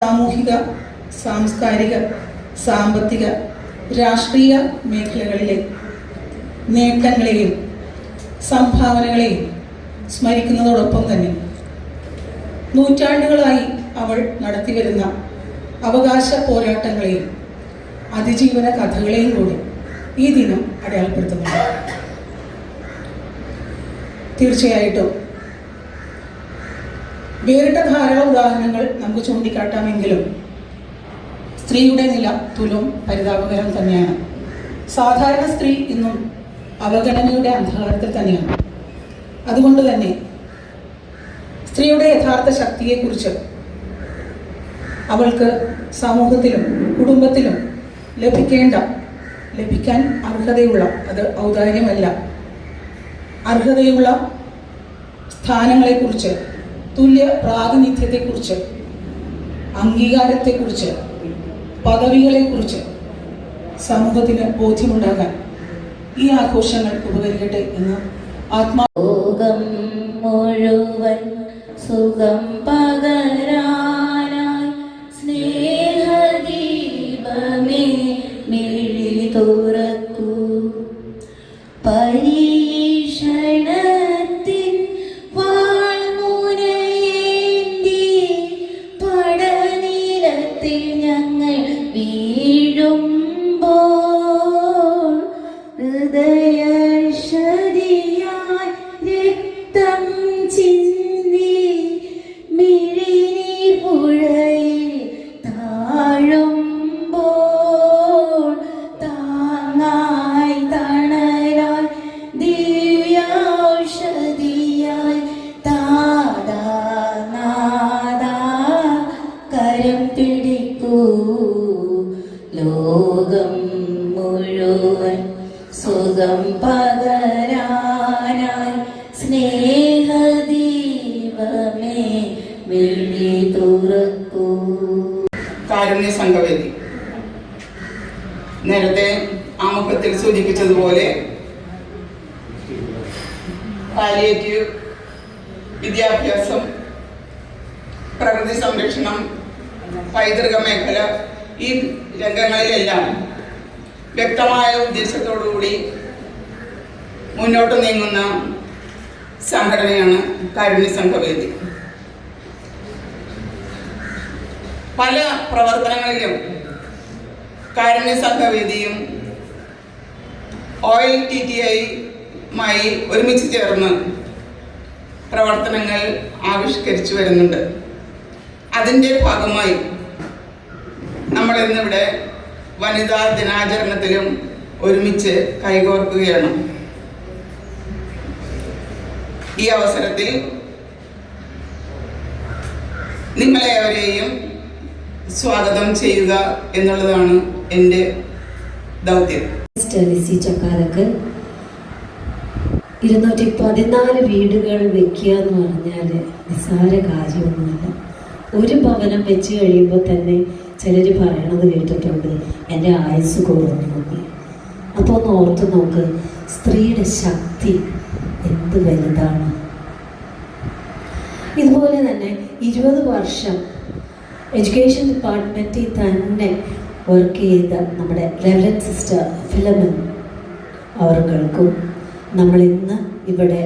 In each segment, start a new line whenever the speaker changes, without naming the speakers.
സാമൂഹിക, സാംസ്കാരിക, സാമ്പത്തിക, രാഷ്ട്രീയ മേഖലകളിലെ നേട്ടങ്ങളെയും സംഭാവനകളെയും സ്മരിക്കുന്നതോടൊപ്പം തന്നെ നൂറ്റാണ്ടുകളായി അവൾ നടത്തിവരുന്ന അവകാശ പോരാട്ടങ്ങളെയും അതിജീവന കഥകളെയും കൂടി ഈ ദിനം അടയാളപ്പെടുത്തുന്നുണ്ട്. തീർച്ചയായിട്ടും വേറിട്ട ധാരാളം ഉദാഹരണങ്ങൾ നമുക്ക് ചൂണ്ടിക്കാട്ടാമെങ്കിലും സ്ത്രീയുടെ നില തുലവും പരിതാപകരം തന്നെയാണ്. സാധാരണ സ്ത്രീ ഇന്നും അവഗണനയുടെ അന്ധകാരത്തിൽ തന്നെയാണ്. അതുകൊണ്ട് തന്നെ സ്ത്രീയുടെ യഥാർത്ഥ ശക്തിയെക്കുറിച്ച് അവൾക്ക് സമൂഹത്തിലും കുടുംബത്തിലും ലഭിക്കാൻ അർഹതയുള്ള, അത് ഔദാര്യമല്ല, അർഹതയുള്ള സ്ഥാനങ്ങളെക്കുറിച്ച്, തുല്യ പ്രാതിനിധ്യത്തെക്കുറിച്ച്, അംഗീകാരത്തെക്കുറിച്ച്, പദവികളെക്കുറിച്ച് സമൂഹത്തിന് ബോധ്യമുണ്ടാകാൻ ഈ ആഘോഷങ്ങൾ ഉപകരിക്കട്ടെ എന്ന്
ലോകം മുഴുവൻ സുഖം പകരാനായി സ്നേഹദീപമേ മിഴി തുറക്കൂ. പരീക്ഷണത്തിൻ വാൾമുനയേന്തി പടനിലത്തിൽ ഞങ്ങൾ വീഴുമ്പോൾ ഹൃദയശതിയായി രക്തം ചിന്തി മിഴിനീർ പുഴയിൽ താഴുമ്പോൾ താങ്ങായി തണലായി ദിവ്യൗഷധിയായി താതാ നാദാ കരം പിടിക്കൂ. ലോകം മുഴുവൻ സുഖം പകരാനായി സ്നേഹദീപമേ മിഴി തുറക്കൂ.
കാരുണ്യ സംഘവേദി നേരത്തെ ആമുഖത്തിൽ സൂചിപ്പിച്ചതുപോലെ പാലിയേറ്റീവ് വിദ്യാഭ്യാസം, പ്രകൃതി സംരക്ഷണം, പൈതൃക മേഖല, ഈ രംഗങ്ങളിലെല്ലാം വ്യക്തമായ ഉദ്ദേശത്തോടുകൂടി മുന്നോട്ട് നീങ്ങുന്ന സംഘടനയാണ് കാരുണ്യ സംഘവേദി. പല പ്രവർത്തനങ്ങളിലും കാരുണ്യ സംഘവേദിയും OLTTI-യുമായി ഒരുമിച്ച് ചേർന്ന് പ്രവർത്തനങ്ങൾ ആവിഷ്കരിച്ചു വരുന്നുണ്ട്. അതിൻ്റെ ഭാഗമായി നമ്മൾ ഇന്നിവിടെ വനിതാ ദിനാചരണത്തിലും ഒരുമിച്ച് കൈകോർക്കുകയാണ്. ഈ അവസരത്തിൽ നിങ്ങളെവരെയും സ്വാഗതം ചെയ്യുക എന്നുള്ളതാണ് എൻ്റെ ദൗത്യം.
214 വീടുകൾ വെക്കുക എന്ന് പറഞ്ഞാൽ നിസ്സാര കാര്യമൊന്നുമല്ല. ഒരു ഭവനം വെച്ച് കഴിയുമ്പോൾ തന്നെ ചിലർ പറയണത് കേട്ടിട്ടുണ്ട്, എൻ്റെ ആയുസ് കുറഞ്ഞു. അപ്പോൾ ഒന്ന് ഓർത്ത് നോക്ക്, സ്ത്രീയുടെ ശക്തി എന്ത് വലുതാണ്. ഇതുപോലെ തന്നെ 20 വർഷം എഡ്യൂക്കേഷൻ ഡിപ്പാർട്ട്മെൻറ്റിൽ തന്നെ വർക്ക് ചെയ്ത നമ്മുടെ റെവറൻഡ് സിസ്റ്റർ ഫിലമൻ അവർക്കും നമ്മളിന്ന് ഇവിടെ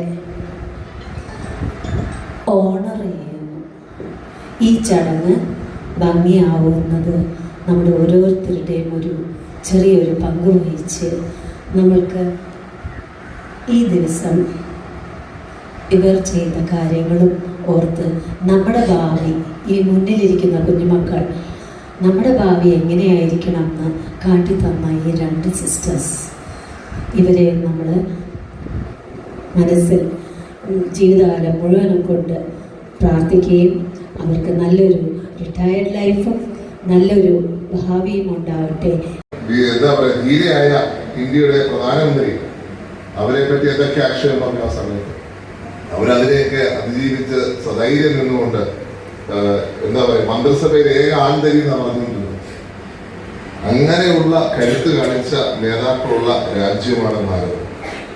ഓണർ ചെയ്യുന്നു. ഈ ചടങ്ങ് ഭംഗിയാവുന്നത് നമ്മുടെ ഓരോരുത്തരുടെയും ഒരു ചെറിയൊരു പങ്ക് വഹിച്ച് നമ്മൾക്ക് ഈ ദിവസം ഇവർ ചെയ്ത കാര്യങ്ങളും ഓർത്ത് നമ്മുടെ ഭാവി, ഈ മുന്നിലിരിക്കുന്ന കുഞ്ഞുമക്കൾ നമ്മുടെ ഭാവി എങ്ങനെയായിരിക്കണം എന്ന് കാട്ടിത്തന്ന ഈ 2 സിസ്റ്റേഴ്സ്, ഇവരെ നമ്മൾ മനസ്സിൽ ജീവിതകാലം മുഴുവനും കൊണ്ട് പ്രാർത്ഥിക്കുകയും അവർക്ക് നല്ലൊരു റിട്ടയർഡ് ലൈഫും നല്ലൊരു ഭാവിയും ഉണ്ടാവട്ടെ.
എന്താ പറയുക, ധീരയായ ഇന്ത്യയുടെ പ്രധാനമന്ത്രി, അവരെ പറ്റി എന്തൊക്കെ ആക്ഷേപം പറഞ്ഞു ആ സമയത്ത്, അവരതിനെയൊക്കെ അതിജീവിച്ച് സധൈര്യം നിന്നുകൊണ്ട് എന്താ പറയുക, മന്ത്രിസഭയിൽ ഏക ആന്തരി എന്നാണ് പറഞ്ഞുകൊണ്ടിരുന്നത്. അങ്ങനെയുള്ള കരുത്ത് കാണിച്ച നേതാക്കളുള്ള രാജ്യമാണ് ഭാരതം.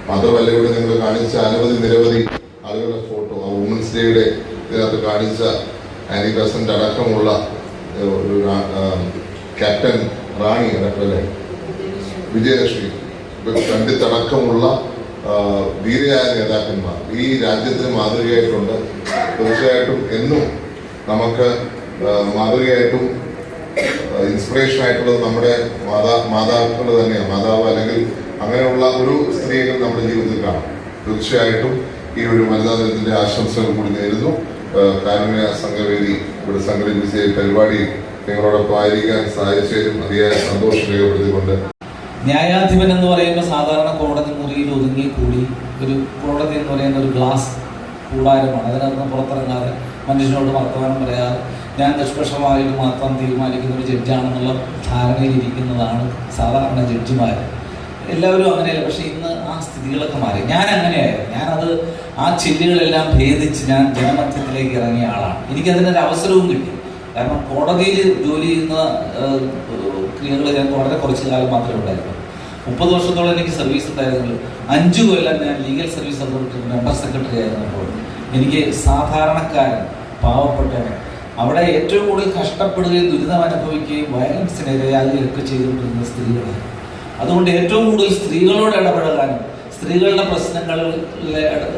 മാത്രമല്ല, ഇവിടെ നിങ്ങൾ കാണിച്ച നിരവധി ആളുകളുടെ ഫോട്ടോ, ആ വുമൻസ് ഡേയുടെ ഇതിനകത്ത് കാണിച്ച ആനി ബെസന്റ് അടക്കമുള്ള ഒരു ക്യാപ്റ്റൻ റാണി അല്ലേ വിജയലക്ഷ്മി, പണ്ഡിറ്റ് അടക്കമുള്ള ധീരയായ നേതാക്കന്മാർ ഈ രാജ്യത്തിന് മാതൃകയായിട്ടുണ്ട്. തീർച്ചയായിട്ടും എന്നും നമുക്ക് മാതൃകയായിട്ടും ഇൻസ്പിറേഷൻ ആയിട്ടുള്ളത് നമ്മുടെ മാതാക്കൾ തന്നെയാണ്. മാതാവ് അല്ലെങ്കിൽ അങ്ങനെയുള്ള ഒരു സ്ത്രീകൾ നമ്മുടെ ജീവിതത്തിൽ കാണാം. തീർച്ചയായിട്ടും ഈ ഒരു വനിതാ ദിനത്തിന്റെ ആശംസകൾ കൂടി നേരുന്നു. കാരുണ്യ സംഘവേദി ഇവിടെ സംഘടിപ്പിച്ച ഈ പരിപാടി നിങ്ങളോടൊപ്പം ആയിരിക്കാൻ സാധിച്ചതിലും അതിയായ സന്തോഷം രേഖപ്പെടുത്തിക്കൊണ്ട്,
ന്യായാധിപൻ എന്ന് പറയുമ്പോൾ സാധാരണ കോടതി മുറിയിൽ ഒതുങ്ങി കൂടി ഒരു കോടതി എന്ന് പറയുന്ന ഒരു ഗ്ലാസ് കൂടാരമാണ്. അതിനകത്ത് പുറത്തിറങ്ങാതെ മനുഷ്യനോട് വർത്തമാനം പറയാതെ ഞാൻ നിഷ്പക്ഷമായിട്ട് മാത്രം തീരുമാനിക്കുന്ന ഒരു ജഡ്ജാണെന്നുള്ള ധാരണയിലിരിക്കുന്നതാണ് സാധാരണ ജഡ്ജിമാർ. എല്ലാവരും അങ്ങനെയല്ല. പക്ഷേ ഇന്ന് ആ സ്ഥിതികളൊക്കെ മാറി. ഞാൻ അങ്ങനെയായിരുന്നു. ഞാനത് ആ ചില്ലുകളെല്ലാം ഭേദിച്ച് ഞാൻ ജനമധ്യത്തിലേക്ക് ഇറങ്ങിയ ആളാണ്. എനിക്കതിനൊരു അവസരവും കിട്ടി. കാരണം കോടതിയിൽ ജോലി ചെയ്യുന്ന ക്രിയകൾ ഞാൻ വളരെ കുറച്ച് കാലം മാത്രമേ ഉണ്ടായിരുന്നു. 30 വർഷത്തോളം എനിക്ക് സർവീസ് ഉണ്ടായിരുന്നുള്ളൂ. 5 കൊല്ലം ഞാൻ legal service authority member secretary ആയിരുന്നപ്പോൾ എനിക്ക് സാധാരണക്കാരൻ, പാവപ്പെട്ടവൻ, അവിടെ ഏറ്റവും കൂടുതൽ കഷ്ടപ്പെടുകയും ദുരിതം അനുഭവിക്കുകയും വയലൻസിന് ഇരയാകുകയൊക്കെ ചെയ്തുകൊണ്ടിരുന്ന സ്ത്രീകളാണ്. അതുകൊണ്ട് ഏറ്റവും കൂടുതൽ സ്ത്രീകളോട് ഇടപെടാനും സ്ത്രീകളുടെ പ്രശ്നങ്ങളിൽ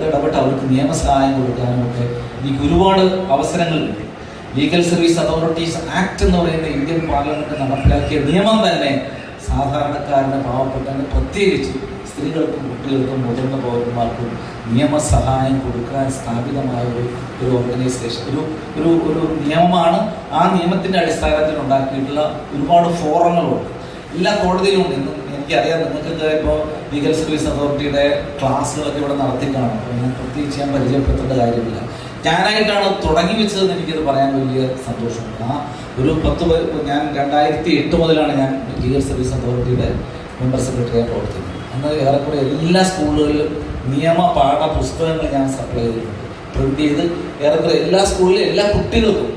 ഇടപെട്ട് അവർക്ക് നിയമസഹായം കൊടുക്കാനും ഒക്കെ എനിക്ക് ഒരുപാട് അവസരങ്ങൾ കിട്ടി. ലീഗൽ സർവീസ് അതോറിറ്റീസ് ആക്ട് എന്ന് പറയുന്ന ഇന്ത്യൻ പാർലമെന്റ് നടപ്പിലാക്കിയ നിയമം തന്നെ സാധാരണക്കാരന്, പാവപ്പെട്ടവന്, പ്രത്യേകിച്ച് സ്ത്രീകൾക്കും കുട്ടികൾക്കും മുതിർന്ന പൗരന്മാർക്കും നിയമസഹായം കൊടുക്കാൻ സ്ഥാപിതമായ ഒരു ഓർഗനൈസേഷൻ, ഒരു നിയമമാണ്. ആ നിയമത്തിൻ്റെ അടിസ്ഥാനത്തിൽ ഉണ്ടാക്കിയിട്ടുള്ള ഒരുപാട് ഫോറങ്ങളുണ്ട്. എല്ലാ കോടതിയിലും ഉണ്ട്. ഇന്ന് എനിക്കറിയാം, നിങ്ങൾക്കൊക്കെ ഇപ്പോൾ ലീഗൽ സർവീസ് അതോറിറ്റിയുടെ ക്ലാസ്സുകളൊക്കെ ഇവിടെ നടത്തി കാണും. ഞാൻ പ്രത്യേകിച്ച് ഞാൻ പരിചയപ്പെടുത്തേണ്ട കാര്യമില്ല. ഞാനായിട്ടാണ് തുടങ്ങി വെച്ചതെന്ന് എനിക്കത് പറയാൻ വലിയ സന്തോഷമുണ്ട്. ആ ഒരു ഞാൻ 2008 മുതലാണ് ഞാൻ ലീഗൽ സർവീസ് അതോറിറ്റിയുടെ മെമ്പർ സെക്രട്ടറിയായി പ്രവർത്തിക്കുന്നത്. അന്ന് ഏറെക്കുറെ എല്ലാ സ്കൂളുകളിലും നിയമ പാഠപുസ്തകങ്ങൾ ഞാൻ സപ്ലൈ ചെയ്തിട്ടുണ്ട്. പ്രിന്റ് ചെയ്ത് ഏറെക്കുറെ എല്ലാ സ്കൂളിലും എല്ലാ കുട്ടികൾക്കും,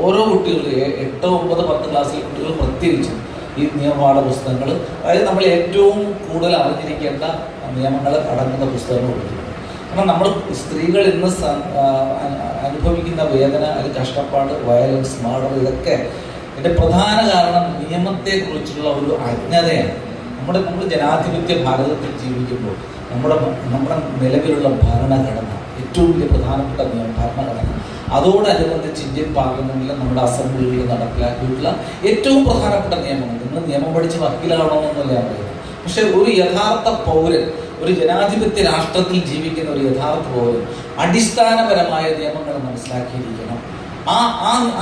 ഓരോ കുട്ടികൾക്കും 8, 9, 10 ക്ലാസ്സിലെ കുട്ടികൾ പ്രത്യേകിച്ചും ഈ നിയമപാഠ പുസ്തകങ്ങൾ, അതായത് നമ്മൾ ഏറ്റവും കൂടുതൽ അറിഞ്ഞിരിക്കേണ്ട നിയമങ്ങൾ അടങ്ങുന്ന പുസ്തകങ്ങൾ കൊടുക്കുന്നു. കാരണം നമ്മൾ സ്ത്രീകൾ ഇന്ന് അനുഭവിക്കുന്ന വേദന, അല്ലെങ്കിൽ കഷ്ടപ്പാട്, വയലൻസ്, മർഡർ, ഇതൊക്കെ ഇതിൻ്റെ പ്രധാന കാരണം നിയമത്തെക്കുറിച്ചുള്ള ഒരു അജ്ഞതയാണ്. നമ്മൾ ജനാധിപത്യ ഭാരതത്തിൽ ജീവിക്കുമ്പോൾ നമ്മുടെ നിലവിലുള്ള ഭരണഘടന, ഏറ്റവും വലിയ പ്രധാനപ്പെട്ട ഭരണഘടന, അതോടനുബന്ധിച്ച് ഇന്ത്യൻ പാർലമെന്റിലും നമ്മുടെ അസംബ്ലികളിലും നടപ്പിലാക്കിയിട്ടുള്ള ഏറ്റവും പ്രധാനപ്പെട്ട നിയമങ്ങൾ. നിങ്ങൾ നിയമം പഠിച്ച് വക്കീലാകണമെന്നല്ല ഞാൻ പറയുന്നത്. പക്ഷെ ഒരു യഥാർത്ഥ പൗരൻ, ഒരു ജനാധിപത്യ രാഷ്ട്രത്തിൽ ജീവിക്കുന്ന ഒരു യഥാർത്ഥ പൗരൻ അടിസ്ഥാനപരമായ നിയമങ്ങൾ മനസ്സിലാക്കിയിരിക്കണം.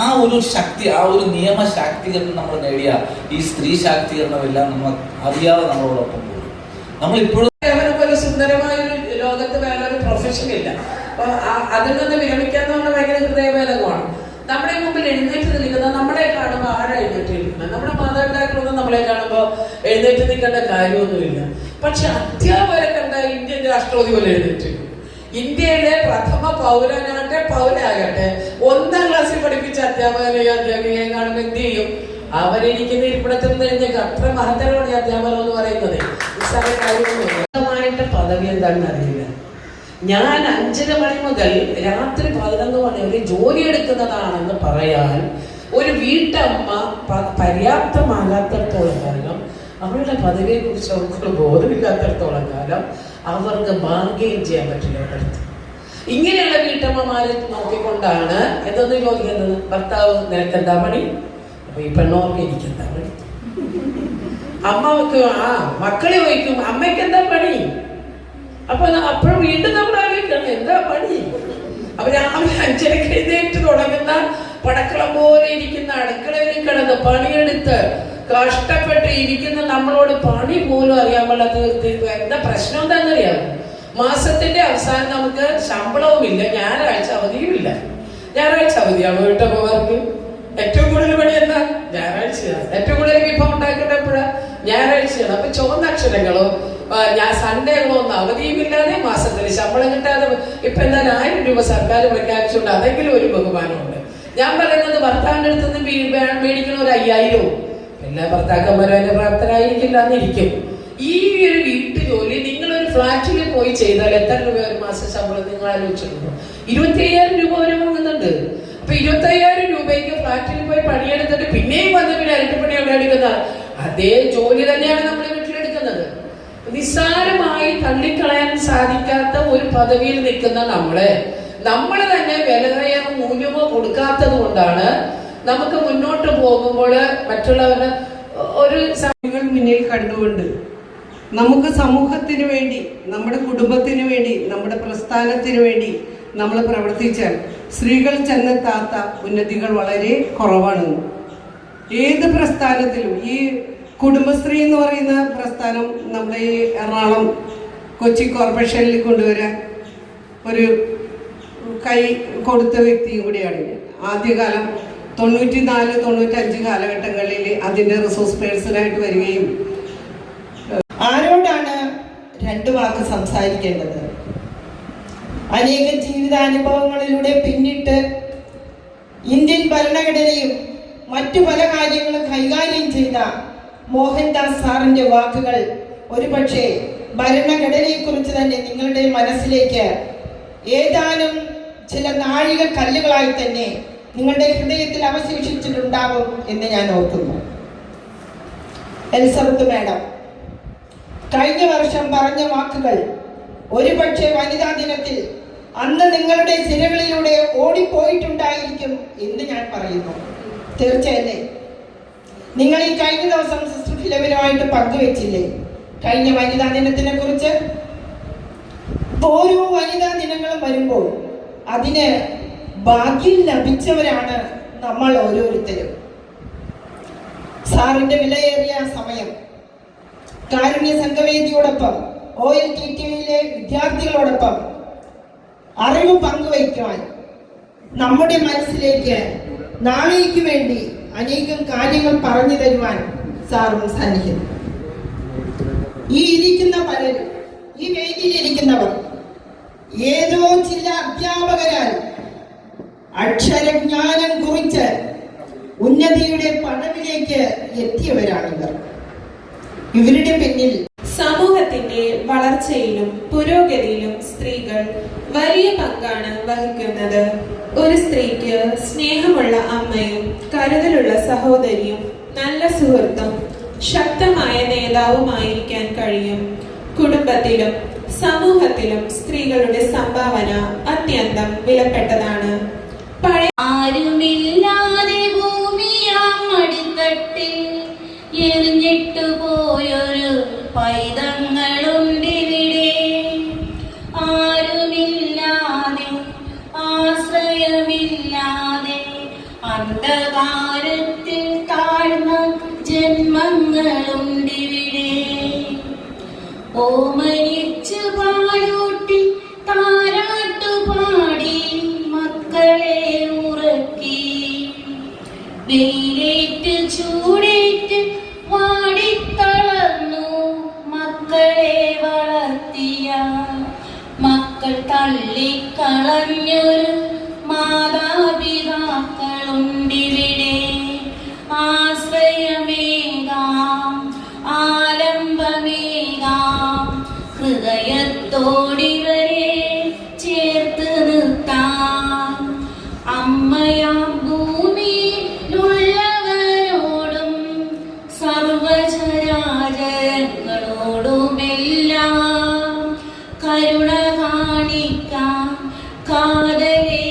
ആ ഒരു ശക്തി, ആ ഒരു നിയമ ശാക്തീകരണം നമ്മൾ നേടിയ ഈ സ്ത്രീ ശാക്തീകരണമെല്ലാം നമ്മൾ അറിയാതെ നമ്മളോടൊപ്പം പോകും. നമ്മളിപ്പോഴും
ഒരു സുന്ദരമായ ഒരു ലോകത്ത് വേറൊരു പ്രൊഫഷൻ ഇല്ല. അപ്പൊ അതിൽ നിന്ന് വിരമിക്കാന്ന് പറഞ്ഞാൽ ഭയങ്കര ഹൃദയവേദകമാണ്. നമ്മുടെ മുമ്പിൽ എഴുന്നേറ്റ് നിൽക്കുന്ന, നമ്മളെ കാണുമ്പോൾ ആരാ എഴുന്നേറ്റ് നിൽക്കുന്നത്? നമ്മുടെ മാതാപിതാക്കളൊന്നും നമ്മളെ കാണുമ്പോൾ എഴുന്നേറ്റ് നിൽക്കേണ്ട കാര്യമൊന്നുമില്ല. പക്ഷെ അധ്യാപകരെ കണ്ട ഇന്ത്യൻ രാഷ്ട്രപതി പോലെ എഴുന്നേറ്റ്, ഇന്ത്യയിലെ പ്രഥമ പൗരാകട്ടെ 1ാം ക്ലാസ്സിൽ പഠിപ്പിച്ച അധ്യാപകനെയോ അധ്യാപികയെ കാണുമ്പോൾ എന്ത് ചെയ്യും? അവരിയ്ക്കുന്ന ഇരിപ്പിടത്തിൽ നിന്ന് അത്ര മഹത്തരമാണ് ഈ അധ്യാപനം എന്ന് പറയുന്നത്. കാര്യമായിട്ട് പദവി എന്താണെന്ന് അറിയില്ല. ഞാൻ 5:30 മണി മുതൽ രാത്രി 11 മണി വരെ ജോലി എടുക്കുന്നതാണെന്ന് പറയാൻ ഒരു വീട്ടമ്മ പര്യാപ്തമാകാത്തിടത്തോളം കാലം, അവരുടെ പദവിയെ കുറിച്ച് അവർക്ക് ബോധമില്ലാത്തിടത്തോളം കാലം അവർക്ക് ബാർഗെയിൻ ചെയ്യാൻ പറ്റില്ല. അവരടുത്ത് ഇങ്ങനെയുള്ള വീട്ടമ്മമാരെ നോക്കിക്കൊണ്ടാണ് എന്തെന്ന് ചോദിക്കുന്നത്, ഭർത്താവ് നിനക്ക് എന്താ പണി? അപ്പൊ ഈ പെണ്ണോർക്ക് എനിക്ക് എന്താ പണി? അമ്മക്ക് മക്കളെ ചോദിക്കും അമ്മയ്ക്ക് എന്താ പണി? അപ്പൊ അപ്പോഴും വീണ്ടും നമ്മൾ ആലോചിക്കണം എന്താ പണി? അപ്പൊ രാവിലെ 5:30 എഴുന്നേറ്റ് തുടങ്ങുന്ന പടക്കളം പോലെ ഇരിക്കുന്ന അടുക്കളയിൽ കിടന്ന് പണിയെടുത്ത് കഷ്ടപ്പെട്ട് ഇരിക്കുന്ന നമ്മളോട് പണി പോലും അറിയാൻ പാടില്ലാത്ത എന്താ പ്രശ്നം എന്താണെന്നറിയാമോ? മാസത്തിന്റെ അവസാനം നമുക്ക് ശമ്പളവുമില്ല, ഞായറാഴ്ച അവധിയുമില്ല. ഞായറാഴ്ച അവധിയാണോ വീട്ടമ്മമാർക്ക്? ഏറ്റവും കൂടുതൽ പണി എന്താ? ഞായറാഴ്ചയാണ്. ഏറ്റവും കൂടുതൽ വിഭവം ഉണ്ടാക്കേണ്ട എപ്പോഴാ? ഞായറാഴ്ചയാണ്. അപ്പൊ ചുവന്ന അക്ഷരങ്ങളോ സൺഡേകളോ ഒന്നും അവധിയുമില്ലാതെ മാസത്തിൽ ശമ്പളം കിട്ടാതെ ഇപ്പൊ എന്തായാലും 1000 രൂപ സർക്കാർ പ്രഖ്യാപിച്ചുകൊണ്ട് അതെങ്കിലും ഒരു ബഹുമാനമുണ്ട്. ഞാൻ പറയുന്നത് ഭർത്താവിന്റെ അടുത്ത് നിന്ന് മേടിക്കണ ഒരു 5000. എല്ലാ ഭർത്താക്കന്മാരും അതിന്റെ പ്രാപ്തരായിരിക്കില്ല എന്നിരിക്കും. ഈ ഒരു വീട്ടു ജോലി നിങ്ങളൊരു ഫ്ലാറ്റിൽ പോയി ചെയ്താൽ എത്ര രൂപ ഒരു മാസം ശമ്പളം നിങ്ങൾ ആലോചിച്ചിട്ടുണ്ടോ? 25,000 രൂപ വരെ വാങ്ങുന്നുണ്ട്. അപ്പൊ 25,000 രൂപയ്ക്ക് ഫ്ലാറ്റിൽ പോയി പണിയെടുത്തിട്ട് പിന്നെയും വന്ന് പിന്നെ ഇരട്ടിപ്പണി അവിടെ എടുക്കുന്ന അതേ ജോലി തന്നെയാണ് നമ്മൾ വീട്ടിലെടുക്കുന്നത്. നിസ്സാരമായി തള്ളിക്കളയാൻ സാധിക്കാത്ത ഒരു പദവിയിൽ നിൽക്കുന്ന നമ്മൾ തന്നെ വിലയോ മൂല്യമോ കൊടുക്കാത്തത് കൊണ്ടാണ് നമുക്ക് മുന്നോട്ട് പോകുമ്പോൾ മറ്റുള്ളവരുടെ ഒരു
സമയങ്ങൾ മുന്നിൽ കണ്ടുകൊണ്ട് നമുക്ക് സമൂഹത്തിന് വേണ്ടി, നമ്മുടെ കുടുംബത്തിന് വേണ്ടി, നമ്മുടെ പ്രസ്ഥാനത്തിന് വേണ്ടി നമ്മൾ പ്രവർത്തിച്ചാൽ സ്ത്രീകൾ ചെന്നെത്താത്ത ഉന്നതികൾ വളരെ കുറവാണ്. ഏത് പ്രസ്ഥാനത്തിലും ഈ കുടുംബശ്രീ എന്ന് പറയുന്ന പ്രസ്ഥാനം നമ്മുടെ ഈ എറണാകുളം കൊച്ചി കോർപ്പറേഷനിൽ കൊണ്ടുവരാൻ ഒരു കൈ കൊടുത്ത വ്യക്തിയും കൂടിയാണ്. ആദ്യകാലം 94-95 കാലഘട്ടങ്ങളിൽ അതിൻ്റെ റിസോഴ്സ് പേഴ്സണായിട്ട് വരികയും.
ആരോടാണ് 2 വാക്ക് സംസാരിക്കേണ്ടത്? അനേകം ജീവിതാനുഭവങ്ങളിലൂടെ പിന്നിട്ട് ഇന്ത്യൻ ഭരണഘടനയും മറ്റു പല കാര്യങ്ങളും കൈകാര്യം ചെയ്ത മോഹൻദാസ് സാറിന്റെ വാക്കുകൾ ഒരുപക്ഷെ ഭരണഘടനയെക്കുറിച്ച് തന്നെ നിങ്ങളുടെ മനസ്സിലേക്ക് ഏതാനും ചില നാഴിക കല്ലുകളായി തന്നെ നിങ്ങളുടെ ഹൃദയത്തിൽ അവശേഷിച്ചിട്ടുണ്ടാകും എന്ന് ഞാൻ ഓർക്കുന്നു. എലിസബത്ത് മാഡം കഴിഞ്ഞ വർഷം പറഞ്ഞ വാക്കുകൾ ഒരുപക്ഷെ വനിതാ ദിനത്തിൽ അന്ന് നിങ്ങളുടെ സിരകളിലൂടെ ഓടിപ്പോയിട്ടുണ്ടായിരിക്കും എന്ന് ഞാൻ പറയുന്നു. തീർച്ചയല്ലേ? നിങ്ങൾ ഈ കഴിഞ്ഞ ദിവസം സിസ്റ്റർ ഫിലോമിനയുമായിട്ട് പങ്കുവെച്ചില്ലേ കഴിഞ്ഞ വനിതാ ദിനത്തിനെ കുറിച്ച്? ഓരോ വനിതാ ദിനങ്ങളും വരുമ്പോൾ അതിന് ഭാഗ്യം ലഭിച്ചവരാണ് നമ്മൾ ഓരോരുത്തരും. സാറിന്റെ വിലയേറിയ സമയം കാരുണ്യ സംഘവേദിയോടൊപ്പം OLTTയിലെ വിദ്യാർത്ഥികളോടൊപ്പം അറിവ് പങ്കുവയ്ക്കുവാൻ, നമ്മുടെ മനസ്സിലേക്ക് നാളേക്ക് വേണ്ടി അനേകം കാര്യങ്ങൾ പറഞ്ഞു തരുവാൻ സാറും സന്നിഹിതം. ഈ ഇരിക്കുന്ന പലരും, ഈ വേദിയിലിരിക്കുന്നവർ ഏതോ ചില അധ്യാപകരാൽ അക്ഷരജ്ഞാനം കുറിച്ച് ഉന്നതിയുടെ പദവിയിലേക്ക് എത്തിയവരാണിവർ. ഇവരുടെ പിന്നിൽ
സമൂഹത്തിന്റെ വളർച്ചയിലും പുരോഗതിയിലും സ്ത്രീകൾ വലിയ പങ്കാണ് വഹിക്കുന്നത്. ഒരു സ്ത്രീക്ക് സ്നേഹമുള്ള അമ്മയും കരുതലുള്ള സഹോദരിയും നല്ല സുഹൃത്തും ശക്തമായ നേതാവുമായിരിക്കാൻ കഴിയും. കുടുംബത്തിലും സമൂഹത്തിലും സ്ത്രീകളുടെ സംഭാവന അത്യന്തം വിലപ്പെട്ടതാണ്.
ആരുമില്ലാതെ ഭൂമിയാമടിത്തട്ടിൽ എറിഞ്ഞിട്ടു പോയൊരു പൈതങ്ങളുണ്ടിവിടെ. ആരുമില്ലാതെ ആശ്രയമില്ലാതെ അന്ധകാരത്തിൽ താഴ്ന്ന ജന്മങ്ങളുണ്ടിവിടെ. ഓമനിച്ച് പാലൂട്ടി താരാട്ടുപാടി മക്കളെ ഉറക്കി, വെയിലേറ്റ് ചൂടേറ്റ് വാടിത്തളർന്നു മക്കളെ വളർത്തിയ മക്കൾ തള്ളിക്കളഞ്ഞൊരു മാതാപിതാക്കളുണ്ടിവിടെ. ആശ്രയമേകാം, ആലംബമേകാം, ഹൃദയത്തോടിവരെ ചേർത്ത് നിർത്താം. അമ്മയാം ഭൂമിയിലുള്ളവരോടും സർവചരാചരങ്ങളോടുമെല്ലാം കരുണ കാണിക്കാം, കാതലേകിടാം,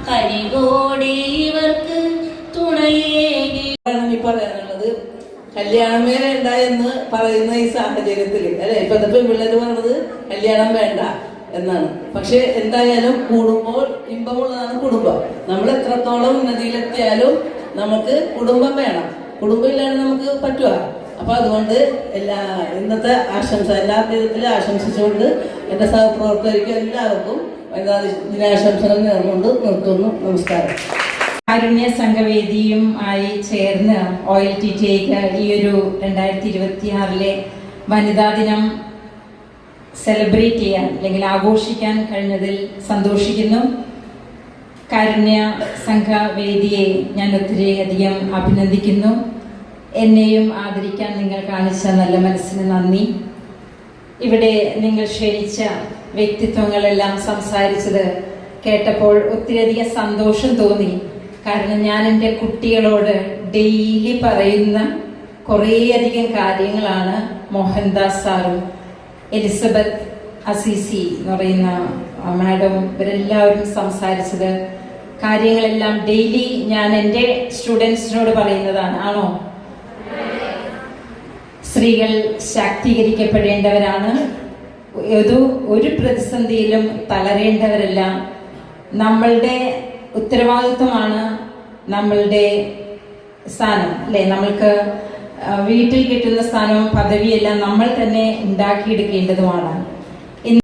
കരികോടെ ഇവർക്ക് തുണയേകി.
പറയാനുള്ളത് കല്യാണം വേണ്ട എന്ന് പറയുന്ന ഈ സാഹചര്യത്തിൽ അല്ലെ, ഇപ്പോഴത്തെ പെൺപിള്ളേർ പറഞ്ഞത് കല്യാണം വേണ്ട എന്നാണ്. പക്ഷെ എന്തായാലും കൂടുമ്പോൾ ഇമ്പമുള്ളതാണ് കുടുംബം. നമ്മൾ എത്രത്തോളം ഉന്നതിയിലെത്തിയാലും നമുക്ക് കുടുംബം വേണം. കുടുംബം ഇല്ലാതെ നമുക്ക് പറ്റുക. അപ്പൊ അതുകൊണ്ട് ഇന്നത്തെ ആശംസ എല്ലാ വിധത്തിലും ആശംസിച്ചുകൊണ്ട് എൻ്റെ സഹപ്രവർത്തകർക്കും എല്ലാവർക്കും ദിനാശംസകൾ നേർന്നുകൊണ്ട് നിർത്തുന്നു. നമസ്കാരം.
കാരുണ്യ സംഘവേദിയും ആയി ചേർന്ന് OLTTIക്ക് ഈ ഒരു 2026 വനിതാ ദിനം സെലിബ്രേറ്റ് ചെയ്യാൻ അല്ലെങ്കിൽ ആഘോഷിക്കാൻ കഴിഞ്ഞതിൽ സന്തോഷിക്കുന്നു. കാരുണ്യ സംഘവേദിയെ ഞാൻ ഒത്തിരി അധികം അഭിനന്ദിക്കുന്നു. എന്നെയും ആദരിക്കാൻ നിങ്ങൾ കാണിച്ച നല്ല മനസ്സിന് നന്ദി. ഇവിടെ നിങ്ങൾ ക്ഷണിച്ച വ്യക്തിത്വങ്ങളെല്ലാം സംസാരിച്ചത് കേട്ടപ്പോൾ ഒത്തിരിയധികം സന്തോഷം തോന്നി. കാരണം ഞാൻ എൻ്റെ കുട്ടികളോട് ഡെയിലി പറയുന്ന കുറേയധികം കാര്യങ്ങളാണ് മോഹൻദാസ് സാറും എലിസബത്ത് അസീസി എന്ന് പറയുന്ന മാഡം ഇവരെല്ലാവരും സംസാരിച്ചത്. കാര്യങ്ങളെല്ലാം ഡെയിലി ഞാൻ എൻ്റെ സ്റ്റുഡൻസിനോട് പറയുന്നതാണ്. ആണോ? സ്ത്രീകൾ ശാക്തീകരിക്കപ്പെടേണ്ടവരാണ്. ഒരു പ്രതിസന്ധിയിലും തളരേണ്ടവരല്ല. നമ്മളുടെ ഉത്തരവാദിത്വമാണ് നമ്മളുടെ സ്ഥാനം, അല്ലേ? നമ്മൾക്ക് വീട്ടിൽ കിട്ടുന്ന സ്ഥാനവും പദവിയെല്ലാം നമ്മൾ തന്നെ ഉണ്ടാക്കിയെടുക്കേണ്ടതുമാണ്.